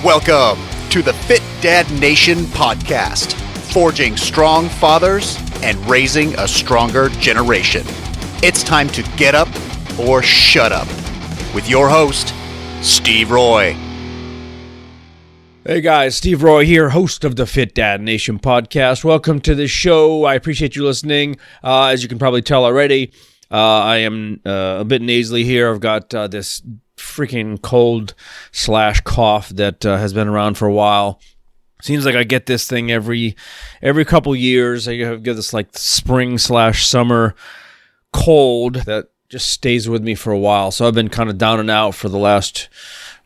Welcome to the Fit Dad Nation podcast, forging strong fathers and raising a stronger generation. It's time to get up or shut up with your host, Steve Roy. Hey guys, Steve Roy here, host of the Fit Dad Nation podcast. Welcome to the show. I appreciate you listening. As you can probably tell already, I am a bit nasally here. I've got this freaking cold/cough that has been around for a while. Seems like I get this thing every couple years. I get this like spring/summer cold that just stays with me for a while. So I've been kind of down and out for the last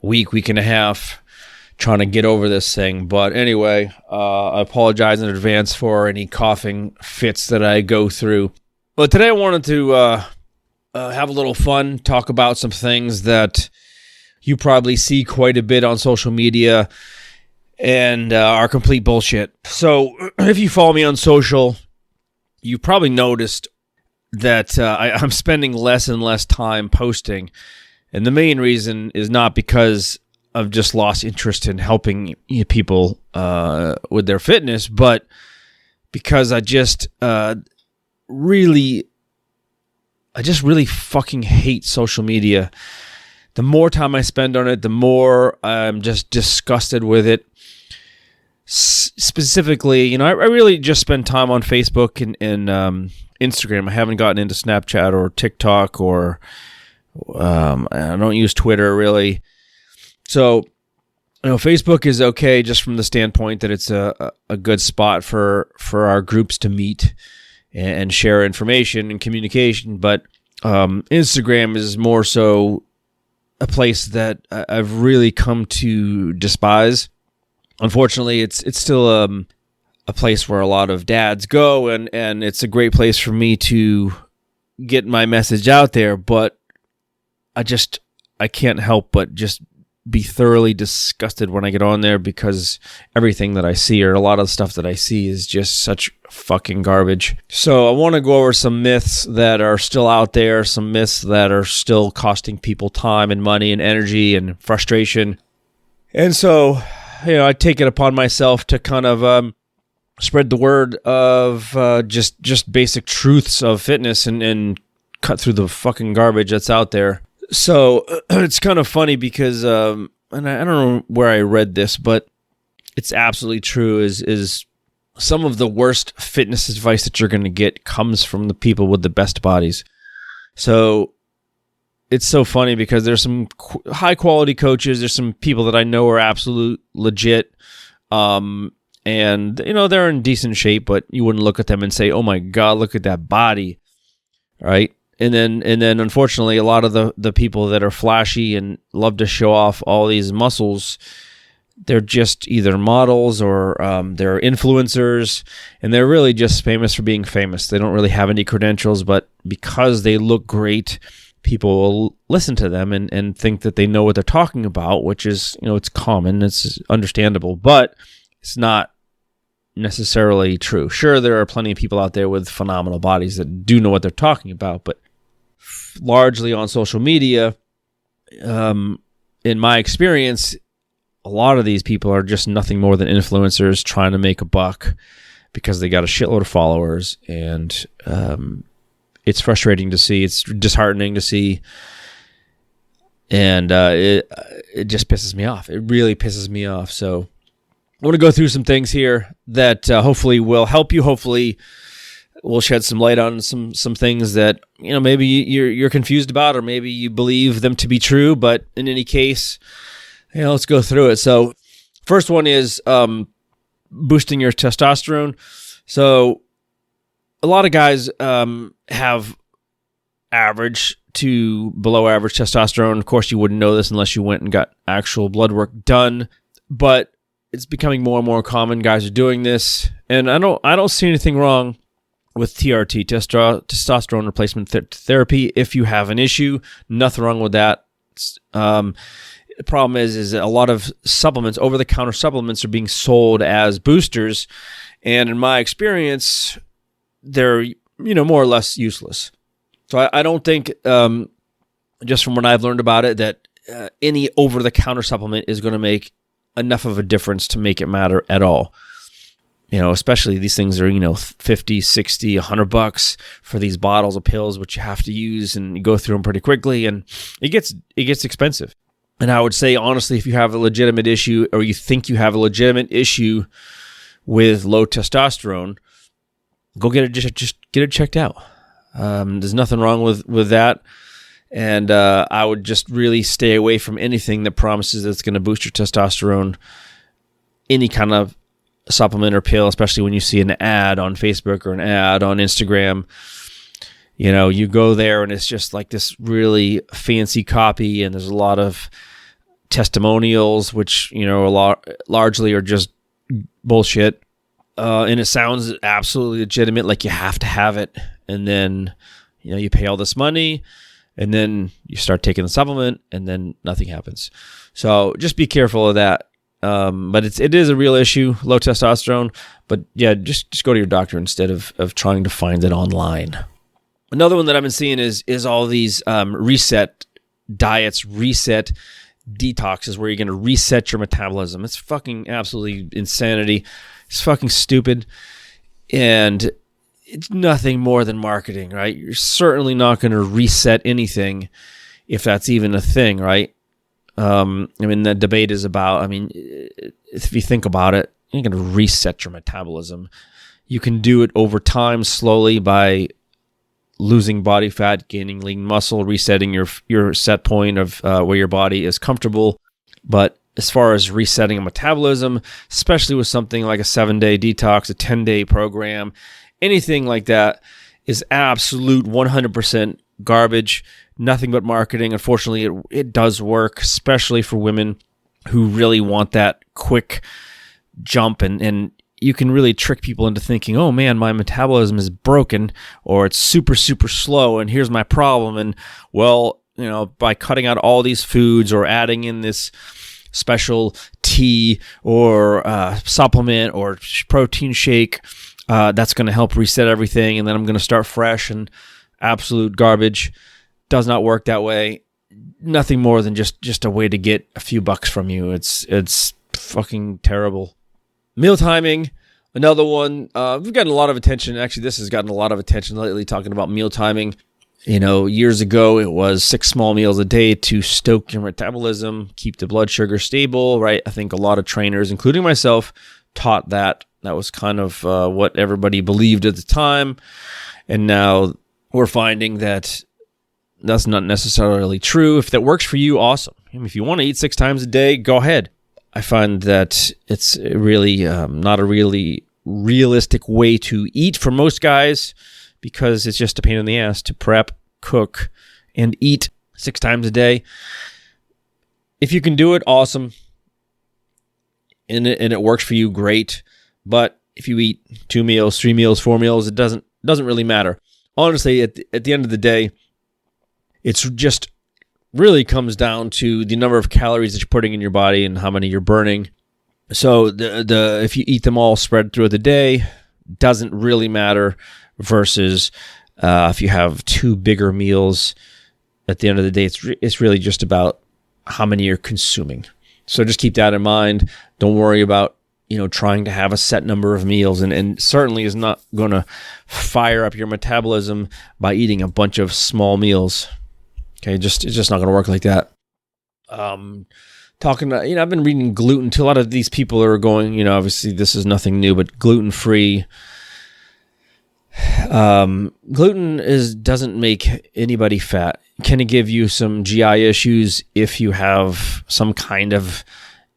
week and a half, trying to get over this thing. But anyway, I apologize in advance for any coughing fits that I go through. But today I wanted to have a little fun, talk about some things that you probably see quite a bit on social media and are complete bullshit. So if you follow me on social, you probably noticed that I'm spending less and less time posting. And the main reason is not because I've just lost interest in helping people with their fitness, but because I just really fucking hate social media. The more time I spend on it, the more I'm just disgusted with it. Specifically, I really just spend time on Facebook and Instagram. I haven't gotten into Snapchat or TikTok or I don't use Twitter really. So, Facebook is okay just from the standpoint that it's a good spot for our groups to meet and share information and communication. But Instagram is more so a place that I've really come to despise. Unfortunately, it's still a place where a lot of dads go, and it's a great place for me to get my message out there. But I can't help but just be thoroughly disgusted when I get on there, because everything that I see, or a lot of the stuff that I see, is just such fucking garbage. So I want to go over some myths that are still out there, some myths that are still costing people time and money and energy and frustration. And so, I take it upon myself to kind of spread the word of just basic truths of fitness and cut through the fucking garbage that's out there. So it's kind of funny because, and I don't know where I read this, but it's absolutely true, is some of the worst fitness advice that you're going to get comes from the people with the best bodies. So it's so funny because there's some high quality coaches. There's some people that I know are absolute legit. And, they're in decent shape, but you wouldn't look at them and say, oh my God, look at that body. Right? And then, unfortunately, a lot of the people that are flashy and love to show off all these muscles, they're just either models or they're influencers, and they're really just famous for being famous. They don't really have any credentials, but because they look great, people will listen to them and think that they know what they're talking about, which is, it's common, it's understandable, but it's not necessarily true. Sure, there are plenty of people out there with phenomenal bodies that do know what they're talking about, but largely on social media, in my experience, a lot of these people are just nothing more than influencers trying to make a buck because they got a shitload of followers, and it's frustrating to see. It's disheartening to see, and it just pisses me off. It really pisses me off. So I want to go through some things here that hopefully will help you. Hopefully will shed some light on some things that maybe you're confused about, or maybe you believe them to be true. But in any case, let's go through it. So first one is boosting your testosterone. So a lot of guys have average to below average testosterone. Of course, you wouldn't know this unless you went and got actual blood work done, but it's becoming more and more common. Guys are doing this, and I don't see anything wrong with TRT, testosterone replacement therapy. If you have an issue, nothing wrong with that. The problem is a lot of supplements, over-the-counter supplements, are being sold as boosters, and in my experience, they're more or less useless. So I don't think, just from what I've learned about it, that any over-the-counter supplement is going to make enough of a difference to make it matter at all. Especially these things are, 50, 60, $100 for these bottles of pills, which you have to use and you go through them pretty quickly, and it gets expensive. And I would say, honestly, if you have a legitimate issue, or you think you have a legitimate issue with low testosterone, go get it checked out. There's nothing wrong with that. And I would just really stay away from anything that promises that it's going to boost your testosterone, any kind of supplement or pill, especially when you see an ad on Facebook or an ad on Instagram. You go there and it's just like this really fancy copy, and there's a lot of testimonials, which, largely are just bullshit. And it sounds absolutely legitimate, like you have to have it. And then, you pay all this money, and then you start taking the supplement, and then nothing happens. So just be careful of that. But it is a real issue, low testosterone. But yeah, just go to your doctor instead of trying to find it online. Another one that I've been seeing is all these reset diets, reset detoxes, where you're going to reset your metabolism. It's fucking absolutely insanity. It's fucking stupid. And it's nothing more than marketing, right? You're certainly not going to reset anything, if that's even a thing, right? The debate is about, if you think about it, you're going to reset your metabolism. You can do it over time, slowly, by losing body fat, gaining lean muscle, resetting your set point of where your body is comfortable. But as far as resetting a metabolism, especially with something like a 7-day detox, a 10-day program, anything like that is absolute 100% garbage. Nothing but marketing. Unfortunately, it does work, especially for women who really want that quick jump, and you can really trick people into thinking, oh man, my metabolism is broken, or it's super, super slow, and here's my problem. And well, by cutting out all these foods or adding in this special tea or supplement or protein shake, that's going to help reset everything, and then I'm going to start fresh. And absolute garbage. Does not work that way. Nothing more than just a way to get a few bucks from you. It's fucking terrible. Meal timing, another one. We've gotten a lot of attention. Actually, this has gotten a lot of attention lately, talking about meal timing. Years ago, it was 6 small meals a day to stoke your metabolism, keep the blood sugar stable, right? I think a lot of trainers, including myself, taught that. That was kind of what everybody believed at the time. And now we're finding that that's not necessarily true. If that works for you, awesome. If you want to eat 6 times a day, go ahead. I find that it's really not a really realistic way to eat for most guys, because it's just a pain in the ass to prep, cook, and eat 6 times a day. If you can do it, awesome. And it works for you, great. But if you eat 2 meals, 3 meals, 4 meals, it doesn't really matter. Honestly, at the end of the day, it's just really comes down to the number of calories that you're putting in your body and how many you're burning. So if you eat them all spread through the day, doesn't really matter, versus if you have 2 bigger meals at the end of the day, it's really just about how many you're consuming. So just keep that in mind. Don't worry about trying to have a set number of meals, and certainly is not going to fire up your metabolism by eating a bunch of small meals. Okay, it's just not going to work like that. Talking to, I've been reading gluten too. A lot of these people are going, obviously this is nothing new, but gluten-free. Gluten doesn't make anybody fat. Can it give you some GI issues if you have some kind of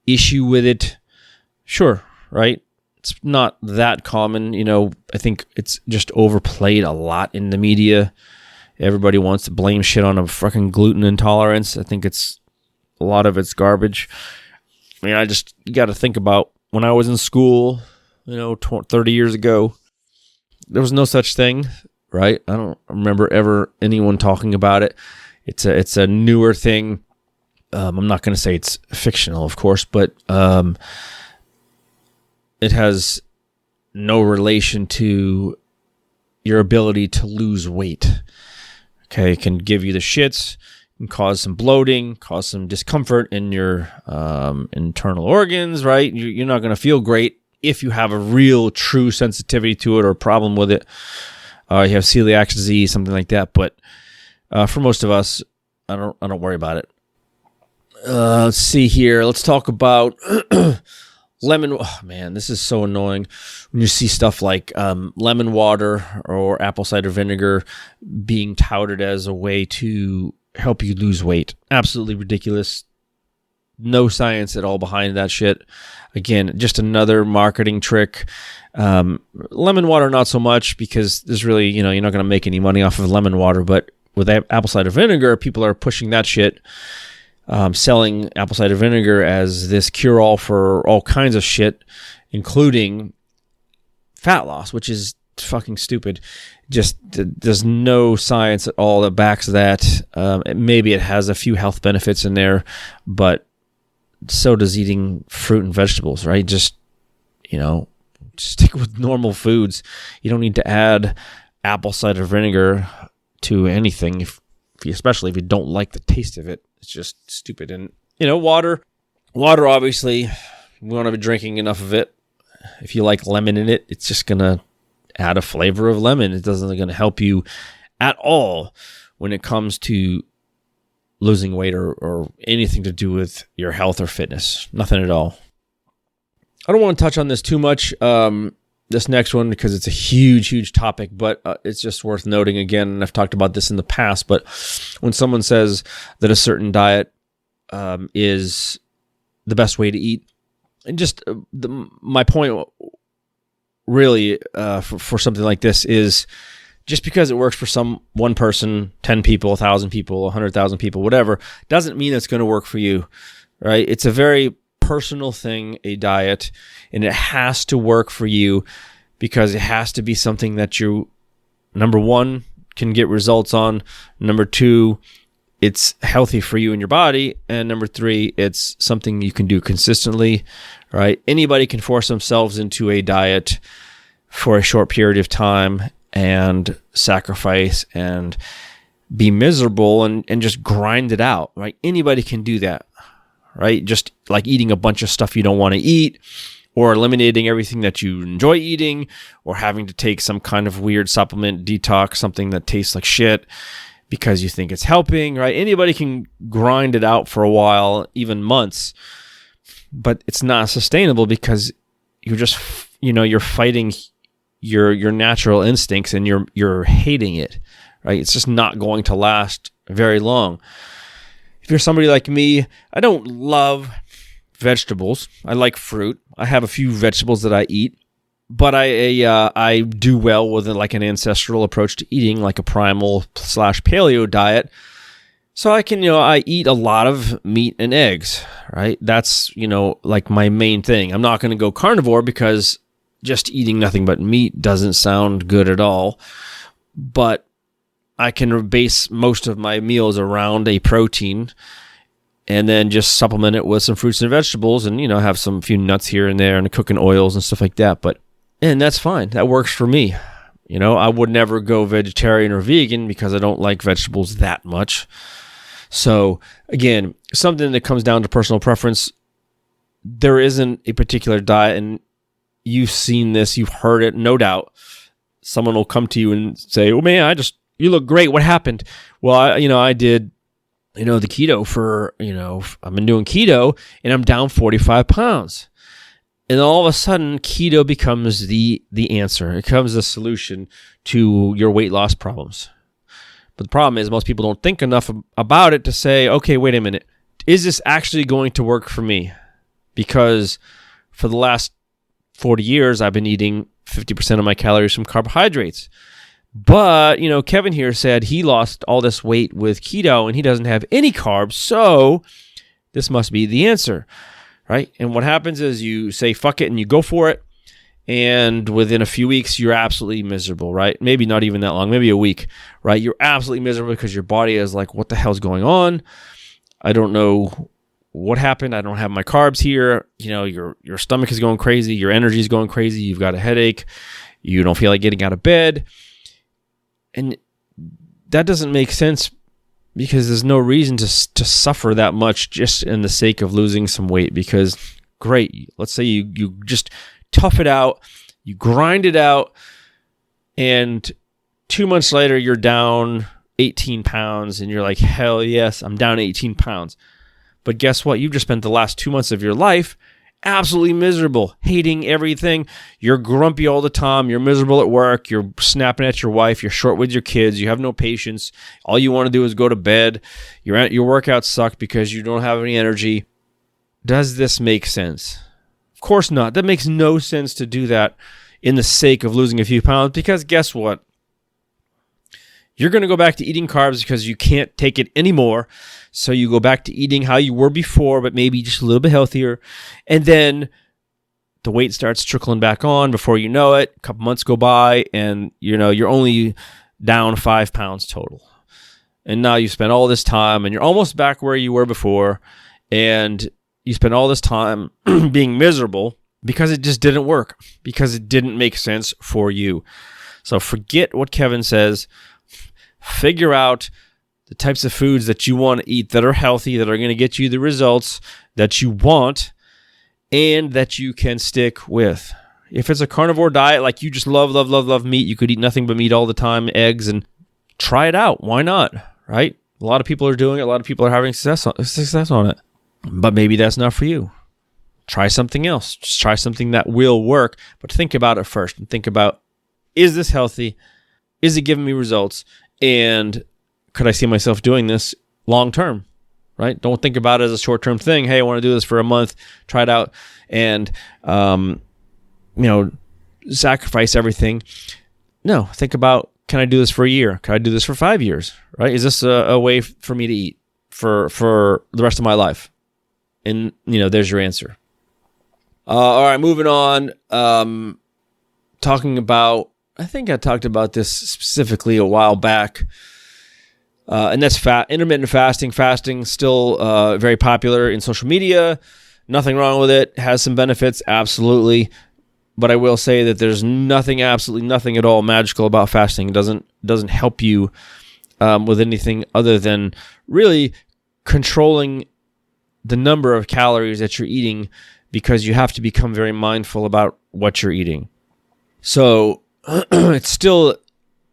issue with it? Sure, right? It's not that common. I think it's just overplayed a lot in the media. Everybody wants to blame shit on a fucking gluten intolerance. I think a lot of it's garbage. You got to think about when I was in school, 30 years ago, there was no such thing, right? I don't remember ever anyone talking about it. It's a newer thing. I'm not going to say it's fictional, of course, but it has no relation to your ability to lose weight. Okay, it can give you the shits, can cause some bloating, cause some discomfort in your internal organs, right? You're not going to feel great if you have a real true sensitivity to it or a problem with it. You have celiac disease, something like that. But for most of us, I don't worry about it. Let's see here. Let's talk about lemon. Oh, man, this is so annoying when you see stuff like lemon water or apple cider vinegar being touted as a way to help you lose weight. Absolutely ridiculous. No science at all behind that shit. Again, just another marketing trick. Lemon water, not so much, because there's really, you're not going to make any money off of lemon water. But with apple cider vinegar, people are pushing that shit, selling apple cider vinegar as this cure-all for all kinds of shit, including fat loss, which is fucking stupid. Just there's no science at all that backs that. Maybe it has a few health benefits in there, but so does eating fruit and vegetables, right? Just, stick with normal foods. You don't need to add apple cider vinegar to anything, especially if you don't like the taste of it. It's just stupid. And, water, obviously, we want to be drinking enough of it. If you like lemon in it, it's just going to add a flavor of lemon. It doesn't going to help you at all when it comes to losing weight or anything to do with your health or fitness. Nothing at all. I don't want to touch on this too much, this next one, because it's a huge, huge topic, but it's just worth noting again, and I've talked about this in the past, but when someone says that a certain diet is the best way to eat, and just my point really for something like this is, just because it works for one person, 10 people, 1,000 people, 100,000 people, whatever, doesn't mean it's going to work for you, right? It's a very personal thing, a diet, and it has to work for you because it has to be something that you, number one, can get results on. Number two, it's healthy for you and your body. And number three, it's something you can do consistently, right? Anybody can force themselves into a diet for a short period of time and sacrifice and be miserable and just grind it out, right? Anybody can do that, right? Just like eating a bunch of stuff you don't want to eat, or eliminating everything that you enjoy eating, or having to take some kind of weird supplement, detox, something that tastes like shit because you think it's helping, right? Anybody can grind it out for a while, even months, but it's not sustainable because you're just, you're fighting your natural instincts and you're hating it, right? It's just not going to last very long. If you're somebody like me, I don't love vegetables. I like fruit. I have a few vegetables that I eat, but I do well with like an ancestral approach to eating, like a primal / paleo diet. So I can, I eat a lot of meat and eggs, right? That's, like my main thing. I'm not going to go carnivore because just eating nothing but meat doesn't sound good at all, but I can base most of my meals around a protein and then just supplement it with some fruits and vegetables and, have some few nuts here and there and cooking oils and stuff like that. And that's fine. That works for me. I would never go vegetarian or vegan because I don't like vegetables that much. So again, something that comes down to personal preference. There isn't a particular diet, and you've seen this, you've heard it, no doubt. Someone will come to you and say, "Oh man, you look great. What happened?" Well, I did, the keto for, I've been doing keto and I'm down 45 pounds. And all of a sudden, keto becomes the answer. It becomes the solution to your weight loss problems. But the problem is most people don't think enough about it to say, okay, wait a minute. Is this actually going to work for me? Because for the last 40 years, I've been eating 50% of my calories from carbohydrates. But, Kevin here said he lost all this weight with keto and he doesn't have any carbs. So this must be the answer, right? And what happens is you say, fuck it, and you go for it. And within a few weeks, you're absolutely miserable, right? Maybe not even that long, maybe a week, right? You're absolutely miserable because your body is like, what the hell's going on? I don't know what happened. I don't have my carbs here. Your stomach is going crazy. Your energy is going crazy. You've got a headache. You don't feel like getting out of bed. And that doesn't make sense because there's no reason to suffer that much just in the sake of losing some weight. Because great, let's say you just tough it out, you grind it out, and 2 months later you're down 18 pounds and you're like, hell yes, I'm down 18 pounds. But guess what? You've just spent the last 2 months of your life absolutely miserable, hating everything. You're grumpy all the time. You're miserable at work. You're snapping at your wife. You're short with your kids. You have no patience. All you want to do is go to bed. Your workouts suck because you don't have any energy. Does this make sense? Of course not. That makes no sense to do that in the sake of losing a few pounds, because guess what? You're going to go back to eating carbs because you can't take it anymore. So you go back to eating how you were before, but maybe just a little bit healthier. And then the weight starts trickling back on. Before you know it, a couple months go by and you're only down 5 pounds total. And now you spent all this time and you're almost back where you were before. And you spent all this time being miserable because it just didn't work, because it didn't make sense for you. So forget what Kevin says. Figure out the types of foods that you want to eat that are healthy, that are going to get you the results that you want and that you can stick with. If it's a carnivore diet, like you just love meat, you could eat nothing but meat all the time, eggs, and try it out. Why not? Right? A lot of people are doing it. A lot of people are having success on it. But maybe that's not for you. Try something else. Just try something that will work. But think about it first and think about, is this healthy? Is it giving me results? And could I see myself doing this long term, right? Don't think about it as a short-term thing. Hey, I want to do this for a month, try it out, and sacrifice everything. No, think about, can I do this for a year? Can I do this for 5 years, right? Is this a way for me to eat for the rest of my life? And, there's your answer. All right, moving on. Talking about, I think I talked about this specifically a while back, and that's intermittent fasting. Fasting still very popular in social media. Nothing wrong with it. Has some benefits, absolutely. But I will say that there's absolutely nothing at all magical about fasting. It doesn't help you with anything other than really controlling the number of calories that you're eating, because you have to become very mindful about what you're eating. So it's still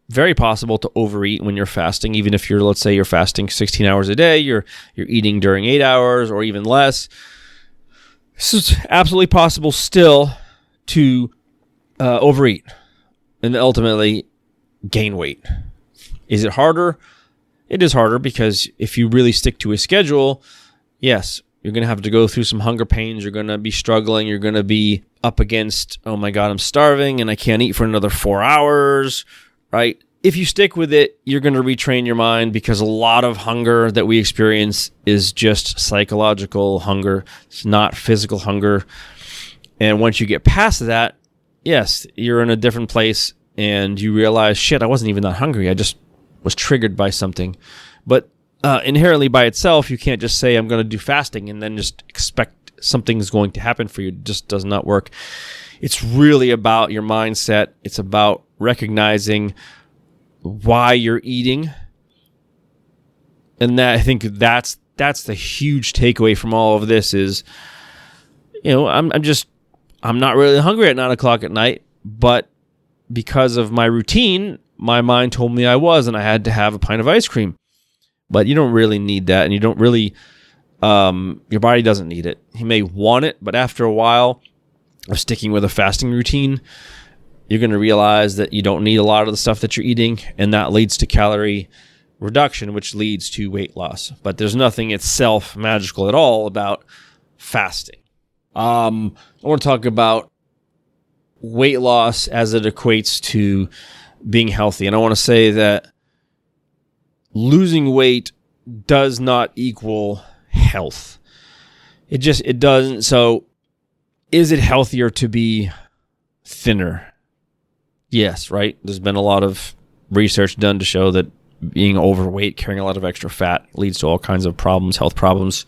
very possible to overeat when you're fasting, even if let's say you're fasting 16 hours a day, you're eating during 8 hours or even less. So it's absolutely possible still to overeat and ultimately gain weight. Is it harder? It is harder, because if you really stick to a schedule, yes, you're going to have to go through some hunger pains. You're going to be struggling. You're going to be up against, oh my God, I'm starving and I can't eat for another 4 hours, right? If you stick with it, you're going to retrain your mind, because a lot of hunger that we experience is just psychological hunger. It's not physical hunger. And once you get past that, yes, you're in a different place and you realize, shit, I wasn't even that hungry. I just was triggered by something. But inherently by itself, you can't just say, I'm going to do fasting and then just expect something's going to happen for you. It just does not work. It's really about your mindset. It's about recognizing why you're eating. And that, I think that's the huge takeaway from all of this is, I'm not really hungry at 9 o'clock at night, but because of my routine, my mind told me I was, and I had to have a pint of ice cream. But you don't really need that, and you don't really, your body doesn't need it. You may want it, but after a while of sticking with a fasting routine, you're going to realize that you don't need a lot of the stuff that you're eating, and that leads to calorie reduction, which leads to weight loss. But there's nothing itself magical at all about fasting. I want to talk about weight loss as it equates to being healthy. And I want to say that losing weight does not equal health. It doesn't. So is it healthier to be thinner? Yes, right? There's been a lot of research done to show that being overweight, carrying a lot of extra fat, leads to all kinds of problems, health problems.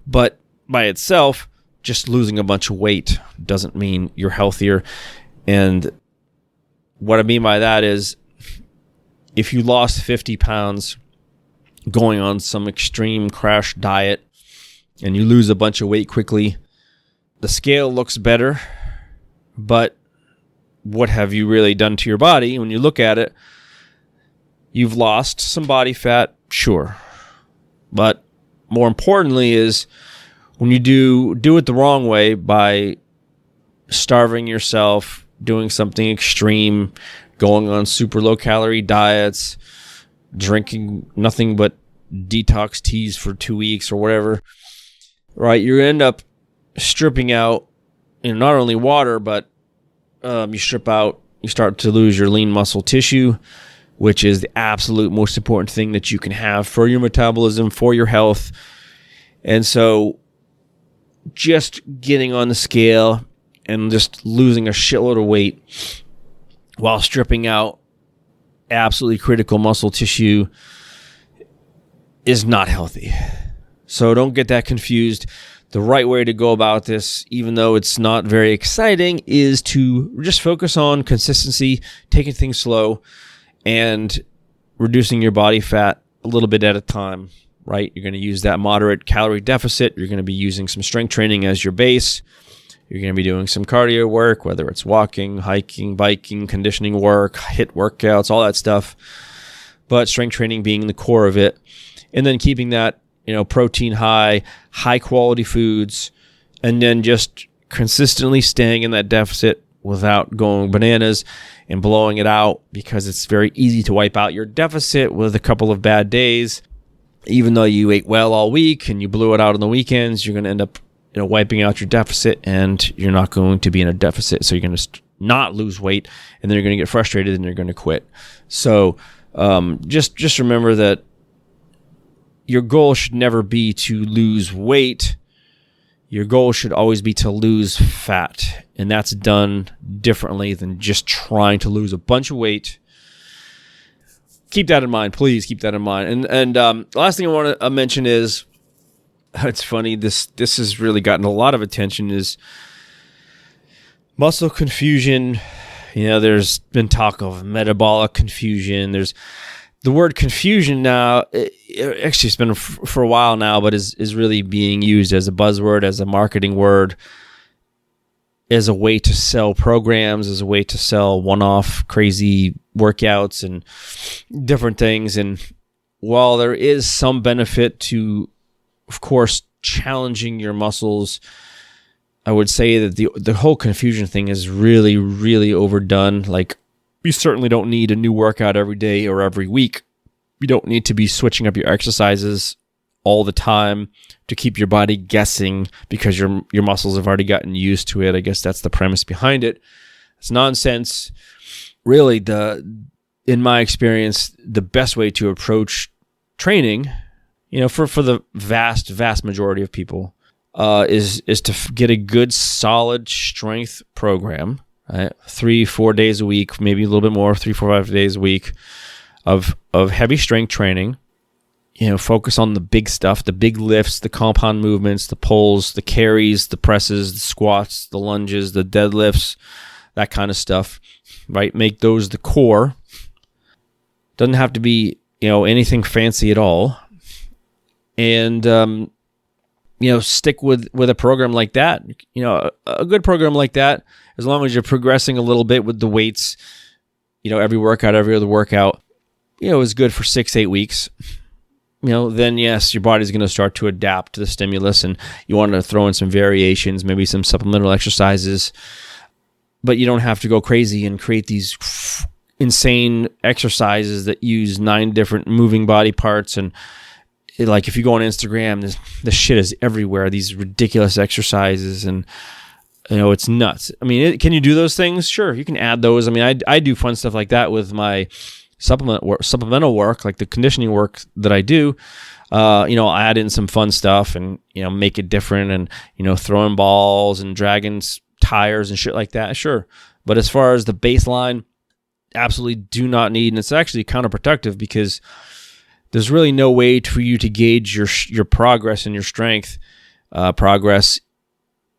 But by itself, just losing a bunch of weight doesn't mean you're healthier. And what I mean by that is, if you lost 50 pounds going on some extreme crash diet and you lose a bunch of weight quickly. The scale looks better, but what have you really done to your body? When you look at it, you've lost some body fat, sure. But more importantly is when you do it the wrong way by starving yourself, doing something extreme, going on super low calorie diets, drinking nothing but detox teas for 2 weeks or whatever, right? You end up stripping out, not only water, but you start to lose your lean muscle tissue, which is the absolute most important thing that you can have for your metabolism, for your health. And so just getting on the scale and just losing a shitload of weight while stripping out absolutely critical muscle tissue is not healthy. So don't get that confused. The right way to go about this, even though it's not very exciting, is to just focus on consistency, taking things slow, and reducing your body fat a little bit at a time, right? You're going to use that moderate calorie deficit. You're going to be using some strength training as your base. You're going to be doing some cardio work, whether it's walking, hiking, biking, conditioning work, HIIT workouts, all that stuff. But strength training being the core of it. And then keeping that, protein high quality foods, and then just consistently staying in that deficit without going bananas and blowing it out, because it's very easy to wipe out your deficit with a couple of bad days. Even though you ate well all week and you blew it out on the weekends, you're going to end up wiping out your deficit, and you're not going to be in a deficit. So you're going to not lose weight, and then you're going to get frustrated and you're going to quit. So just remember that your goal should never be to lose weight. Your goal should always be to lose fat. And that's done differently than just trying to lose a bunch of weight. Keep that in mind. Please keep that in mind. And the last thing I want to mention is, it's funny, this has really gotten a lot of attention, is muscle confusion. There's been talk of metabolic confusion. There's the word confusion now, actually it's been for a while now, but is really being used as a buzzword, as a marketing word, as a way to sell programs, as a way to sell one-off crazy workouts and different things. And while there is some benefit to, of course, challenging your muscles, I would say that the whole confusion thing is really, really overdone. Like, you certainly don't need a new workout every day or every week. You don't need to be switching up your exercises all the time to keep your body guessing because your muscles have already gotten used to it. I guess that's the premise behind it. It's nonsense. Really, in my experience, the best way to approach training, for the vast majority of people, is to get a good, solid strength program. Right? 3-4 days a week, maybe a little bit more, 3-4-5 days a week of heavy strength training. Focus on the big stuff, the big lifts, the compound movements, the pulls, the carries, the presses, the squats, the lunges, the deadlifts, that kind of stuff, right? Make those the core. Doesn't have to be, anything fancy at all. And, stick with a program like that. A good program like that, as long as you're progressing a little bit with the weights, every workout, every other workout, is good for 6-8 weeks. Then yes, your body's going to start to adapt to the stimulus, and you want to throw in some variations, maybe some supplemental exercises, but you don't have to go crazy and create these insane exercises that use 9 different moving body parts. And like, if you go on Instagram, this shit is everywhere, these ridiculous exercises, and it's nuts. I mean, can you do those things? Sure, you can add those. I mean, I do fun stuff like that with my supplemental work, like the conditioning work that I do. I'll add in some fun stuff and, make it different, and, throwing balls and dragging tires and shit like that. Sure. But as far as the baseline, absolutely do not need, and it's actually counterproductive, because there's really no way for you to gauge your progress and your strength progress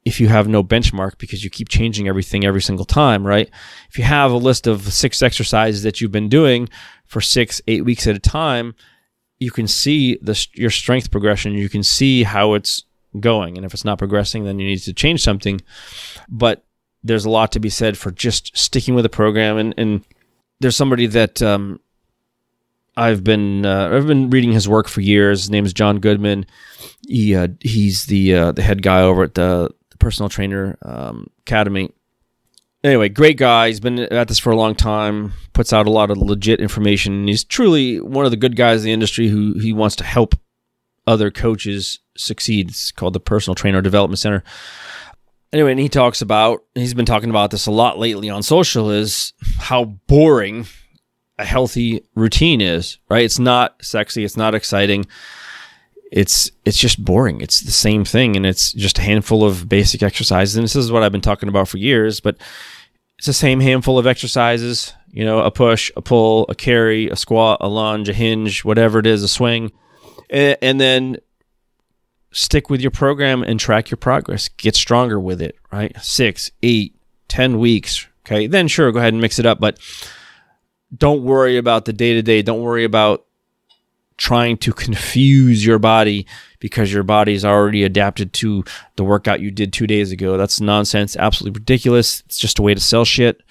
if you have no benchmark, because you keep changing everything every single time, right? If you have a list of 6 exercises that you've been doing for 6-8 weeks at a time, you can see your strength progression. You can see how it's going. And if it's not progressing, then you need to change something. But there's a lot to be said for just sticking with a program. And there's somebody that I've been reading his work for years. His name is John Goodman. He's the head guy over at the Personal Trainer Academy. Anyway, great guy. He's been at this for a long time, puts out a lot of legit information. He's truly one of the good guys in the industry who he wants to help other coaches succeed. It's called the Personal Trainer Development Center. Anyway, and he's been talking about this a lot lately on social, is how boring a healthy routine is, right? It's not sexy. It's not exciting. It's just boring. It's the same thing, and it's just a handful of basic exercises. And this is what I've been talking about for years, but it's the same handful of exercises, a push, a pull, a carry, a squat, a lunge, a hinge, whatever it is, a swing, and then stick with your program and track your progress. Get stronger with it, right? 6, 8, 10 weeks, okay? Then sure, go ahead and mix it up, but don't worry about the day-to-day. Don't worry about trying to confuse your body because your body's already adapted to the workout you did 2 days ago. That's nonsense, absolutely ridiculous. It's just a way to sell shit.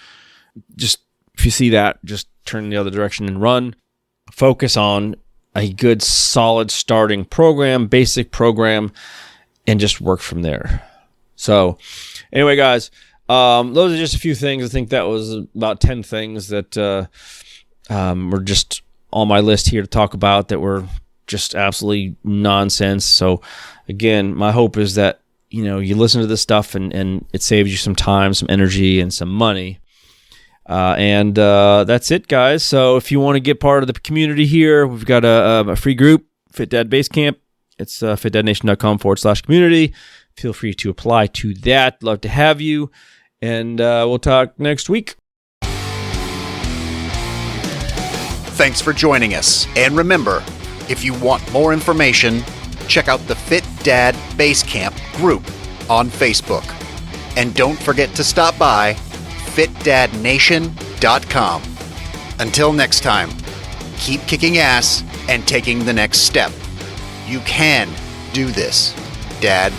Just, if you see that, just turn in the other direction and run. Focus on a good, solid starting program, basic program, and just work from there. So, anyway, guys, those are just a few things. I think that was about 10 things that were just on my list here to talk about that were just absolutely nonsense. So again, my hope is that, you listen to this stuff and it saves you some time, some energy, and some money. And that's it, guys. So if you want to get part of the community here, we've got a free group, Fit Dad Base Camp. It's fitdadnation.com/community. Feel free to apply to that. Love to have you. And we'll talk next week. Thanks for joining us. And remember, if you want more information, check out the Fit Dad Base Camp group on Facebook. And don't forget to stop by fitdadnation.com. Until next time, keep kicking ass and taking the next step. You can do this, Dad.